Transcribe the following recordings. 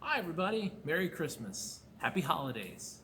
Hi everybody, Merry Christmas, Happy Holidays.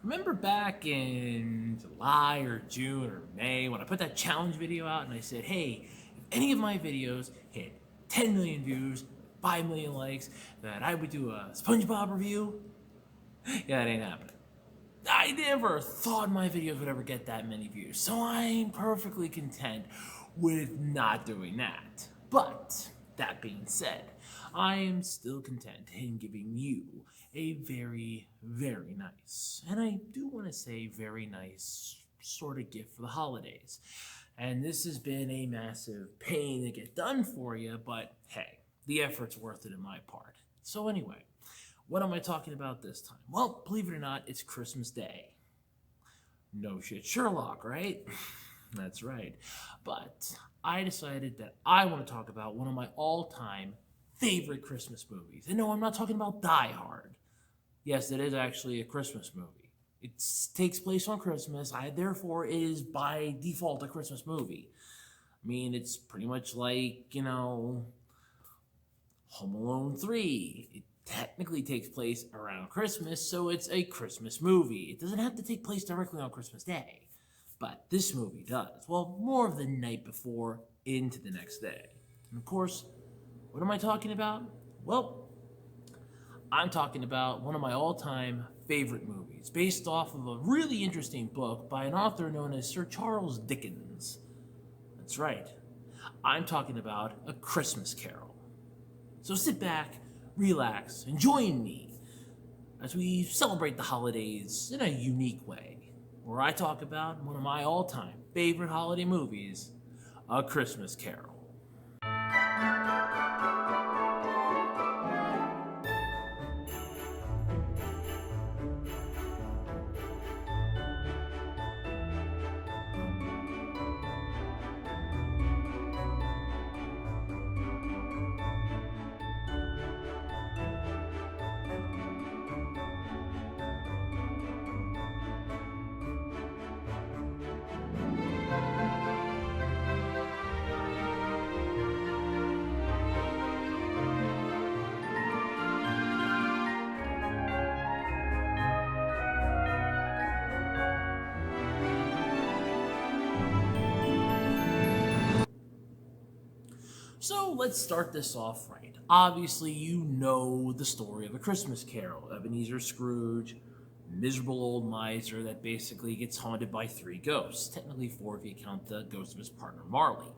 Remember back in July or June or May when I put that challenge video out and I said, hey, if any of my videos hit 10 million views, 5 million likes, that I would do a SpongeBob review? Yeah, it ain't happening. I never thought my videos would ever get that many views, so I'm perfectly content with not doing that. But, that being said, I am still content in giving you a very, very nice, and I do want to say very nice, sort of gift for the holidays. And this has been a massive pain to get done for you, but hey, the effort's worth it in my part. So anyway, what am I talking about this time? Well, believe it or not, it's Christmas Day. No shit, Sherlock, right? That's right. But I decided that I want to talk about one of my all-time favorite Christmas movies. And no, I'm not talking about Die Hard. Yes, it is actually a Christmas movie. It takes place on Christmas. Therefore, it is by default a Christmas movie. I mean, it's pretty much like, Home Alone 3. It technically takes place around Christmas, so it's a Christmas movie. It doesn't have to take place directly on Christmas Day, but this movie does. Well, more of the night before into the next day. And of course, what am I talking about? Well, I'm talking about one of my all-time favorite movies, based off of a really interesting book by an author known as Sir Charles Dickens. That's right. I'm talking about A Christmas Carol. So sit back, relax, and join me as we celebrate the holidays in a unique way, where I talk about one of my all-time favorite holiday movies, A Christmas Carol. So let's start this off right. Obviously, you know the story of A Christmas Carol. Ebenezer Scrooge, miserable old miser that basically gets haunted by three ghosts. Technically four if you count the ghost of his partner, Marley.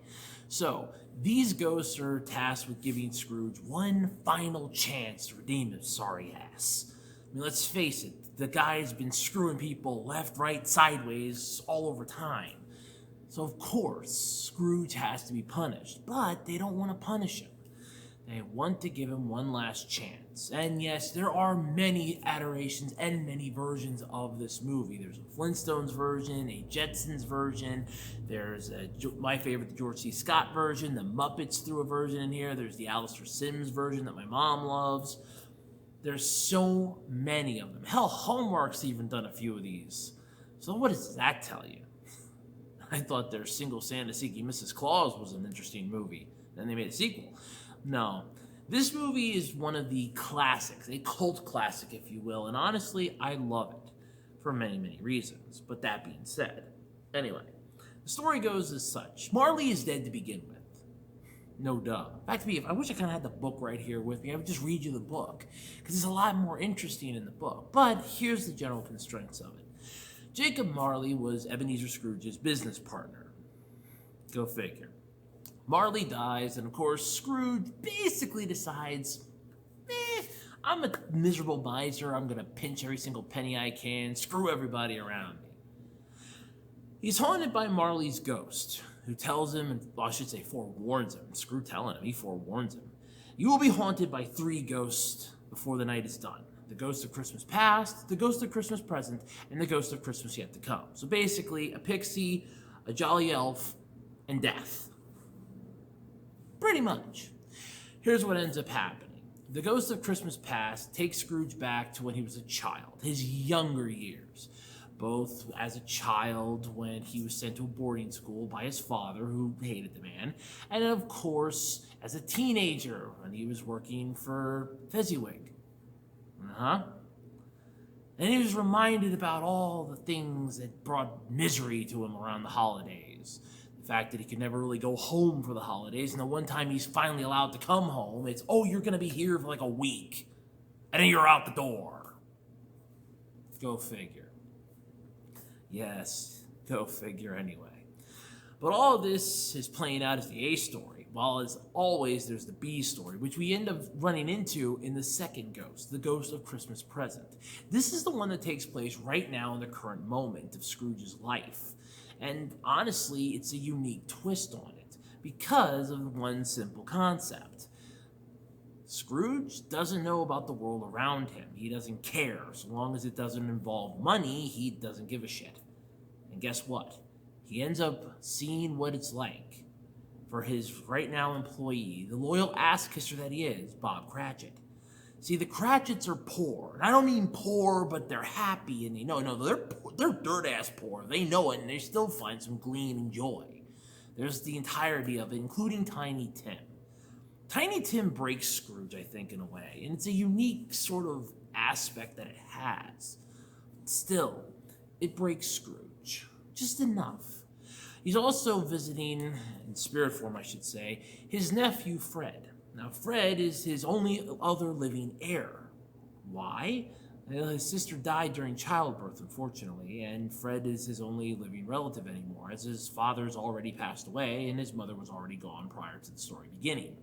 So, these ghosts are tasked with giving Scrooge one final chance to redeem his sorry ass. I mean, let's face it, the guy's been screwing people left, right, sideways all over time. So of course, Scrooge has to be punished, but they don't want to punish him. They want to give him one last chance. And yes, there are many iterations and many versions of this movie. There's a Flintstones version, a Jetsons version, there's my favorite, the George C. Scott version, the Muppets threw a version in here, there's the Alistair Sims version that my mom loves. There's so many of them. Hell, Hallmark's even done a few of these. So what does that tell you? I thought their Single Santa Seeking Mrs. Claus was an interesting movie. Then they made a sequel. No. This movie is one of the classics, a cult classic, if you will, and honestly, I love it for many, many reasons. But that being said, anyway, the story goes as such. Marley is dead to begin with. No duh. In fact, I wish I kind of had the book right here with me. I would just read you the book, because it's a lot more interesting in the book. But here's the general constraints of it. Jacob Marley was Ebenezer Scrooge's business partner. Go figure. Marley dies, and of course, Scrooge basically decides, I'm a miserable miser, I'm gonna pinch every single penny I can, screw everybody around me. He's haunted by Marley's ghost, who tells him, I should say forewarns him, screw telling him, he forewarns him. You will be haunted by three ghosts before the night is done. The ghost of Christmas past, the ghost of Christmas present, and the ghost of Christmas yet to come. So basically, a pixie, a jolly elf, and death. Pretty much. Here's what ends up happening. The ghost of Christmas past takes Scrooge back to when he was a child, his younger years. Both as a child when he was sent to a boarding school by his father, who hated the man, and of course, as a teenager when he was working for Fezziwig. Uh-huh. And he was reminded about all the things that brought misery to him around the holidays. The fact that he could never really go home for the holidays, and the one time he's finally allowed to come home, it's, oh, you're going to be here for like a week, and then you're out the door. Go figure. Yes, go figure anyway. But all of this is playing out as the A story, while as always there's the B story, which we end up running into in the second ghost, the ghost of Christmas Present. This is the one that takes place right now in the current moment of Scrooge's life. And honestly, it's a unique twist on it because of one simple concept. Scrooge doesn't know about the world around him. He doesn't care. So long as it doesn't involve money, he doesn't give a shit. And guess what? He ends up seeing what it's like for his right now employee, the loyal ass-kisser that he is, Bob Cratchit. See, the Cratchits are poor. And I don't mean poor, but they're happy and they know. No, they're dirt-ass poor. They know it and they still find some gleam and joy. There's the entirety of it, including Tiny Tim. Tiny Tim breaks Scrooge, I think, in a way. And it's a unique sort of aspect that it has. Still, it breaks Scrooge. Just enough. He's also visiting, in spirit form I should say, his nephew Fred. Now Fred is his only other living heir. Why? Well, his sister died during childbirth, unfortunately, and Fred is his only living relative anymore, as his father's already passed away and his mother was already gone prior to the story beginning.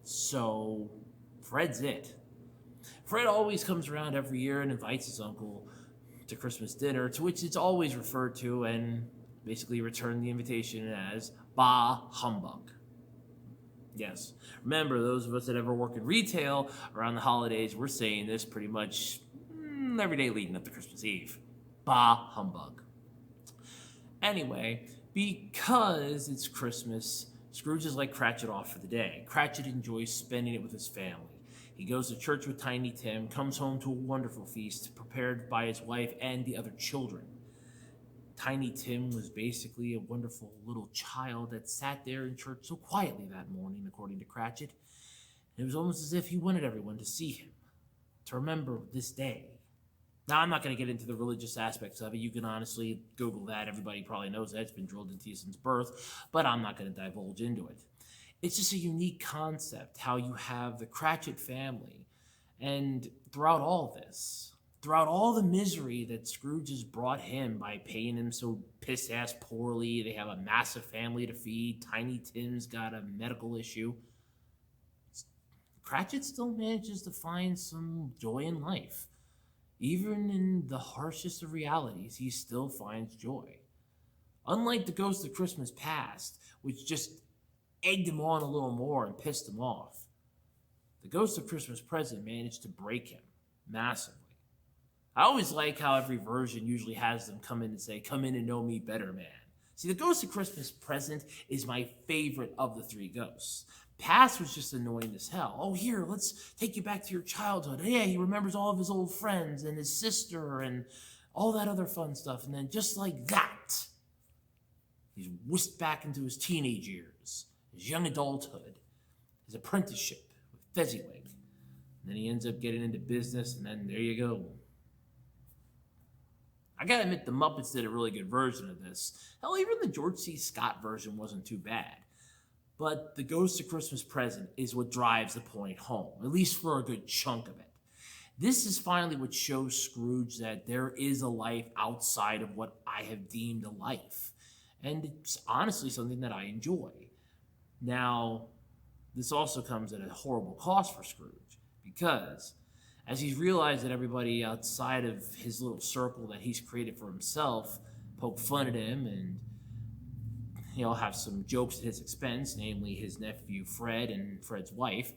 So, Fred's it. Fred always comes around every year and invites his uncle to Christmas dinner, to which it's always referred to and basically returned the invitation as Bah Humbug. Yes, remember, those of us that ever work in retail around the holidays, we're saying this pretty much every day leading up to Christmas Eve. Bah Humbug. Anyway, because it's Christmas, Scrooge is like Cratchit off for the day. Cratchit enjoys spending it with his family. He goes to church with Tiny Tim, comes home to a wonderful feast prepared by his wife and the other children. Tiny Tim was basically a wonderful little child that sat there in church so quietly that morning, according to Cratchit. It was almost as if he wanted everyone to see him, to remember this day. Now, I'm not going to get into the religious aspects of it. You can honestly Google that. Everybody probably knows that. It's been drilled into you since birth, but I'm not going to divulge into it. It's just a unique concept, how you have the Cratchit family, and throughout all this, throughout all the misery that Scrooge has brought him by paying him so piss-ass poorly, they have a massive family to feed, Tiny Tim's got a medical issue, Cratchit still manages to find some joy in life. Even in the harshest of realities, he still finds joy. Unlike the Ghost of Christmas Past, which just egged him on a little more and pissed him off, the Ghost of Christmas Present managed to break him massively. I always like how every version usually has them come in and say, "Come in and know me better, man." See, the Ghost of Christmas Present is my favorite of the three ghosts. Past was just annoying as hell. Oh, here, let's take you back to your childhood. Yeah, he remembers all of his old friends and his sister and all that other fun stuff. And then just like that, he's whisked back into his teenage years, his young adulthood, his apprenticeship with Fezziwig. And then he ends up getting into business, and then there you go. I gotta admit, the Muppets did a really good version of this. Hell, even the George C. Scott version wasn't too bad. But the Ghost of Christmas Present is what drives the point home, at least for a good chunk of it. This is finally what shows Scrooge that there is a life outside of what I have deemed a life. And it's honestly something that I enjoy. Now, this also comes at a horrible cost for Scrooge, because as he's realized that everybody outside of his little circle that he's created for himself poke fun at him, and he'll have some jokes at his expense, namely his nephew Fred and Fred's wife.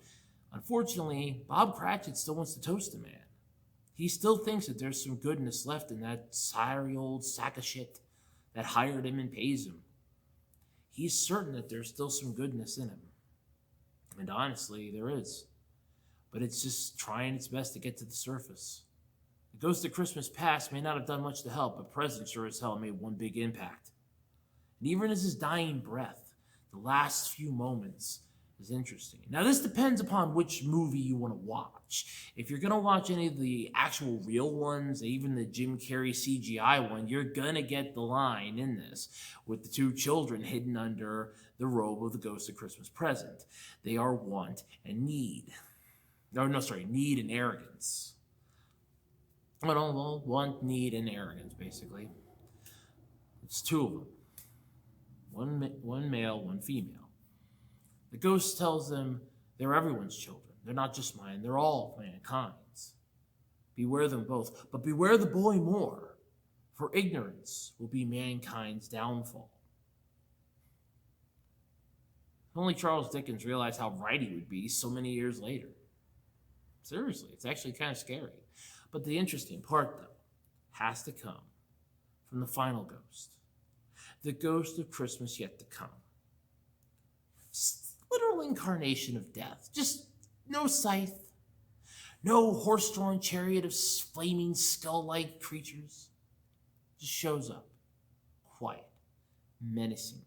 Unfortunately, Bob Cratchit still wants to toast the man. He still thinks that there's some goodness left in that sorry old sack of shit that hired him and pays him. He's certain that there's still some goodness in him. And honestly, there is. But it's just trying its best to get to the surface. The Ghost of Christmas Past may not have done much to help, but Present sure as hell made one big impact. And even as his dying breath, the last few moments, is interesting. Now, this depends upon which movie you want to watch. If you're going to watch any of the actual real ones, even the Jim Carrey CGI one, you're going to get the line in this with the two children hidden under the robe of the ghost of Christmas present. They are want and need. Need and arrogance. Well, want, need, and arrogance, basically. It's two of them. One male, one female. The ghost tells them they're everyone's children. They're not just mine. They're all mankind's. Beware them both, but beware the boy more, for ignorance will be mankind's downfall. Only Charles Dickens realized how right he would be so many years later. Seriously, it's actually kind of scary. But the interesting part, though, has to come from the final ghost. The ghost of Christmas yet to come. Literal incarnation of death. Just no scythe, no horse-drawn chariot of flaming skull-like creatures. Just shows up, quiet, menacingly.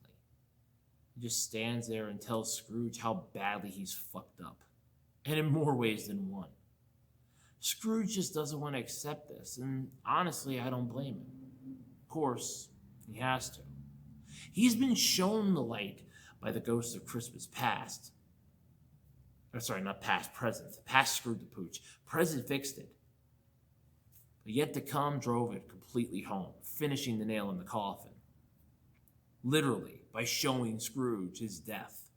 He just stands there and tells Scrooge how badly he's fucked up, and in more ways than one. Scrooge just doesn't want to accept this, and honestly, I don't blame him. Of course, he has to. He's been shown the light by the ghost of Christmas past. Not past, present. Past screwed the pooch. Present fixed it. But yet to come drove it completely home, finishing the nail in the coffin. Literally, by showing Scrooge his death.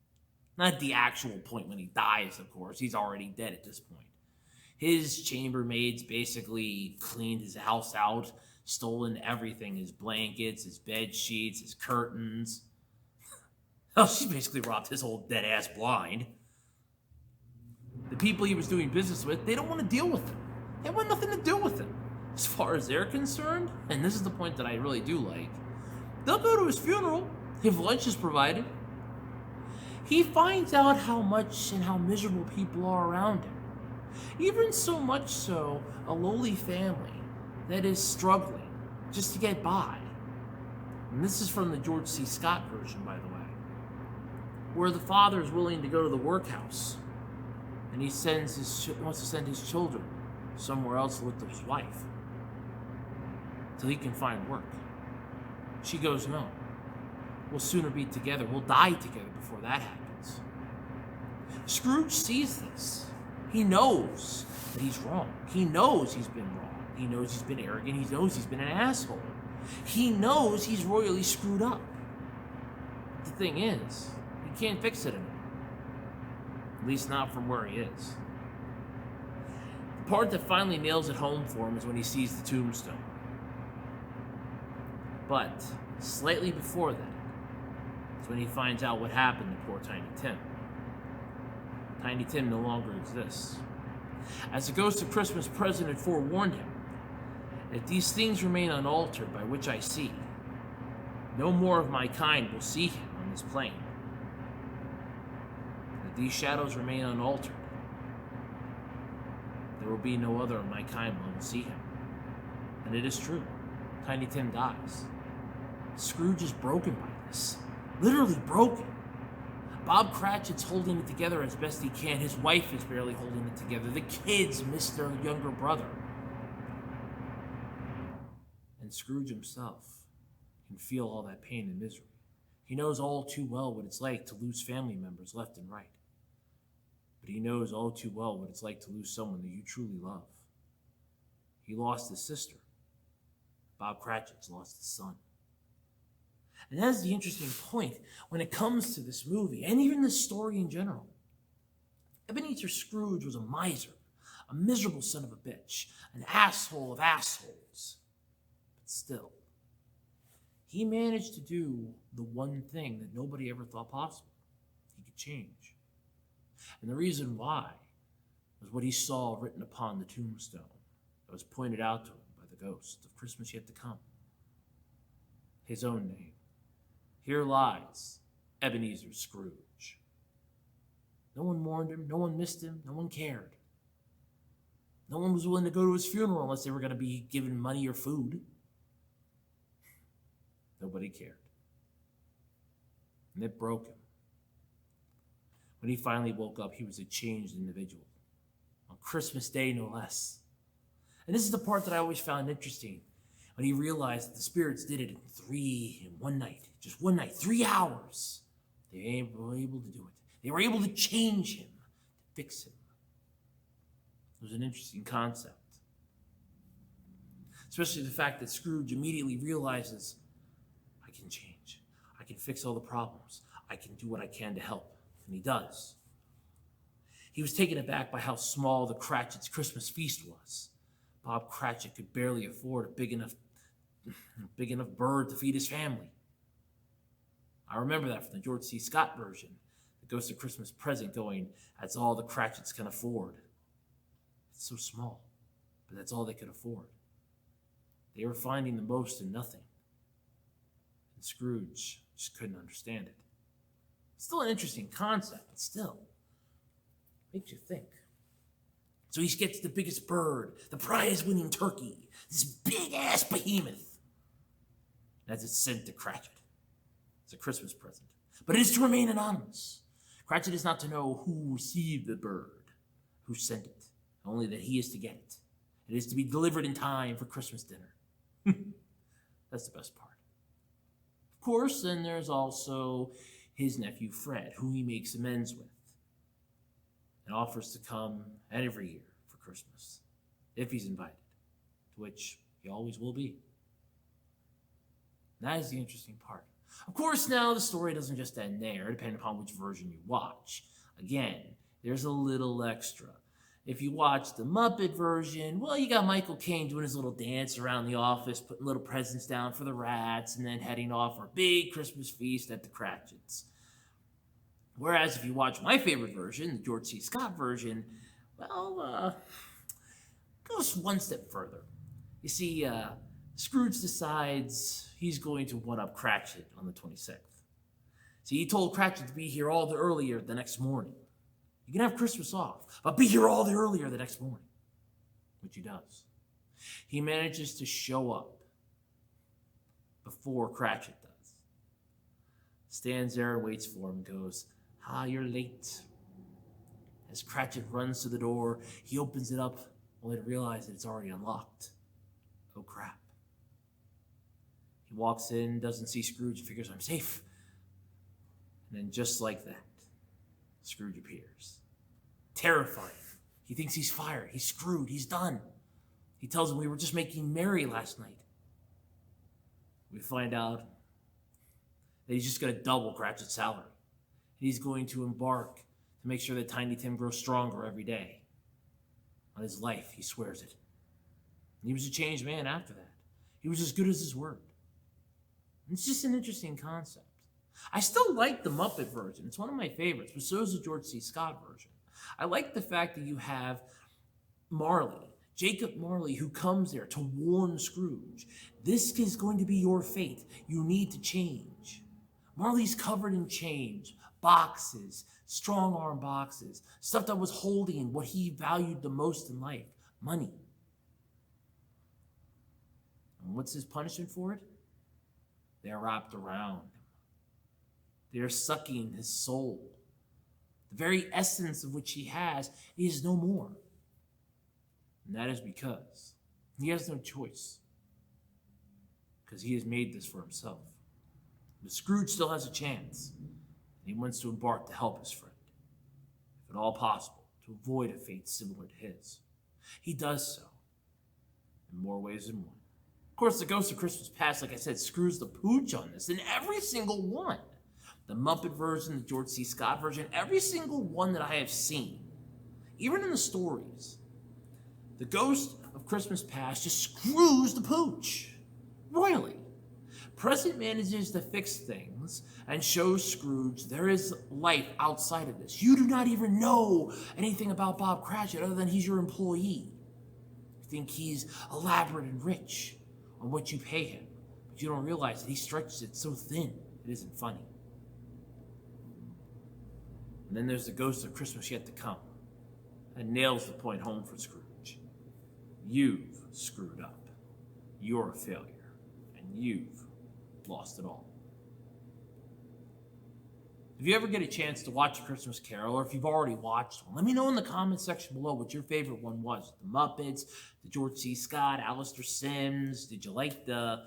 Not at the actual point when he dies, of course. He's already dead at this point. His chambermaids basically cleaned his house out, stolen everything, his blankets, his bed sheets, his curtains. Oh, she basically robbed his whole dead-ass blind. The people he was doing business with, they don't want to deal with him. They want nothing to do with him. As far as they're concerned, and this is the point that I really do like, they'll go to his funeral if lunch is provided. He finds out how much and how miserable people are around him. Even so much so, a lowly family that is struggling just to get by. And this is from the George C. Scott version, by the way, where the father is willing to go to the workhouse, and he wants to send his children somewhere else with his wife till he can find work. She goes, no. We'll sooner be together. We'll die together before that happens. Scrooge sees this. He knows that he's wrong. He knows he's been wrong. He knows he's been arrogant. He knows he's been an asshole. He knows he's royally screwed up. The thing is, he can't fix it anymore. At least not from where he is. The part that finally nails it home for him is when he sees the tombstone. But slightly before that is when he finds out what happened to poor Tiny Tim. Tiny Tim no longer exists. As the ghost of Christmas present had forewarned him, if these things remain unaltered by which I see, no more of my kind will see him on this plane. If these shadows remain unaltered, there will be no other of my kind will see him. And it is true. Tiny Tim dies. Scrooge is broken by this. Literally broken. Bob Cratchit's holding it together as best he can. His wife is barely holding it together. The kids miss their younger brother. And Scrooge himself can feel all that pain and misery. He knows all too well what it's like to lose family members left and right. But he knows all too well what it's like to lose someone that you truly love. He lost his sister. Bob Cratchit's lost his son. And that's the interesting point when it comes to this movie, and even this story in general. Ebenezer Scrooge was a miser, a miserable son of a bitch, an asshole of assholes. But still, he managed to do the one thing that nobody ever thought possible. He could change. And the reason why was what he saw written upon the tombstone that was pointed out to him by the ghost of Christmas yet to come. His own name. Here lies Ebenezer Scrooge. No one mourned him, no one missed him, no one cared. No one was willing to go to his funeral unless they were going to be given money or food. Nobody cared. And it broke him. When he finally woke up, he was a changed individual. On Christmas Day, no less. And this is the part that I always found interesting. When he realized that the spirits did it in one night. Just one night, 3 hours. They were able to do it. They were able to change him, to fix him. It was an interesting concept. Especially the fact that Scrooge immediately realizes, I can change. I can fix all the problems. I can do what I can to help. And he does. He was taken aback by how small the Cratchit's Christmas feast was. Bob Cratchit could barely afford a big enough bird to feed his family. I remember that from the George C. Scott version, The Ghost of Christmas Present, going, that's all the Cratchits can afford. It's so small, but that's all they could afford. They were finding the most in nothing. And Scrooge just couldn't understand it. It's still an interesting concept, but still, makes you think. So he gets the biggest bird, the prize-winning turkey, this big-ass behemoth. As it's sent to Cratchit. It's a Christmas present. But it is to remain anonymous. Cratchit is not to know who received the bird, who sent it, only that he is to get it. It is to be delivered in time for Christmas dinner. That's the best part. Of course, then there's also his nephew Fred, who he makes amends with, and offers to come every year for Christmas, if he's invited, to which he always will be. And that is the interesting part. Of course, now the story doesn't just end there, depending upon which version you watch. Again, there's a little extra. If you watch the Muppet version, well, you got Michael Caine doing his little dance around the office, putting little presents down for the rats, and then heading off for a big Christmas feast at the Cratchits. Whereas if you watch my favorite version, the George C. Scott version, well, goes one step further. You see, Scrooge decides he's going to one-up Cratchit on the 26th. See, he told Cratchit to be here all the earlier the next morning. You can have Christmas off, but be here all the earlier the next morning. Which he does. He manages to show up before Cratchit does. Stands there and waits for him and goes, you're late. As Cratchit runs to the door, he opens it up only to realize that it's already unlocked. Oh crap. He walks in, doesn't see Scrooge, figures I'm safe. And then just like that, Scrooge appears. Terrified. He thinks he's fired. He's screwed. He's done. He tells him we were just making merry last night. We find out that he's just going to double Cratchit's salary. He's going to embark to make sure that Tiny Tim grows stronger every day. On his life, he swears it. And he was a changed man after that. He was as good as his word. And it's just an interesting concept. I still like the Muppet version. It's one of my favorites, but so is the George C. Scott version. I like the fact that you have Marley, Jacob Marley, who comes there to warn Scrooge. This is going to be your fate. You need to change. Marley's covered in change, boxes, strong arm boxes, stuff that was holding what he valued the most in life, money. And what's his punishment for it? They're wrapped around him. They're sucking his soul. The very essence of which he has is no more. And that is because he has no choice. Because he has made this for himself. But Scrooge still has a chance. And he wants to embark to help his friend. If at all possible, to avoid a fate similar to his. He does so. In more ways than one. Of course, the Ghost of Christmas Past, like I said, screws the pooch on this in every single one. The Muppet version, the George C. Scott version, every single one that I have seen, even in the stories, the Ghost of Christmas Past just screws the pooch royally. Present manages to fix things and shows Scrooge there is life outside of this. You do not even know anything about Bob Cratchit other than he's your employee. You think he's elaborate and rich on what you pay him, but you don't realize that he stretches it so thin it isn't funny. And then there's the Ghost of Christmas Yet to Come. That nails the point home for Scrooge. You've screwed up. You're a failure. And you've lost it all. If you ever get a chance to watch A Christmas Carol, or if you've already watched one, let me know in the comment section below what your favorite one was. The Muppets, the George C. Scott, Alistair Sims. Did you like the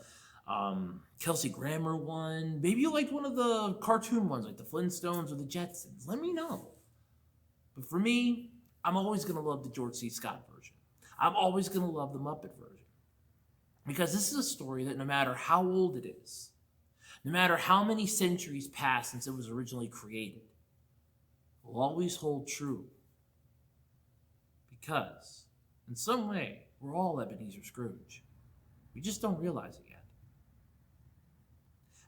Kelsey Grammer one? Maybe you liked one of the cartoon ones like the Flintstones or the Jetsons. Let me know. But for me, I'm always going to love the George C. Scott version. I'm always going to love the Muppet version. Because this is a story that no matter how old it is, no matter how many centuries pass since it was originally created, will always hold true. Because, in some way, we're all Ebenezer Scrooge. We just don't realize it yet.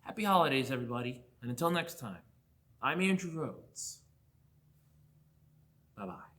Happy holidays, everybody. And until next time, I'm Andrew Rhodes. Bye-bye.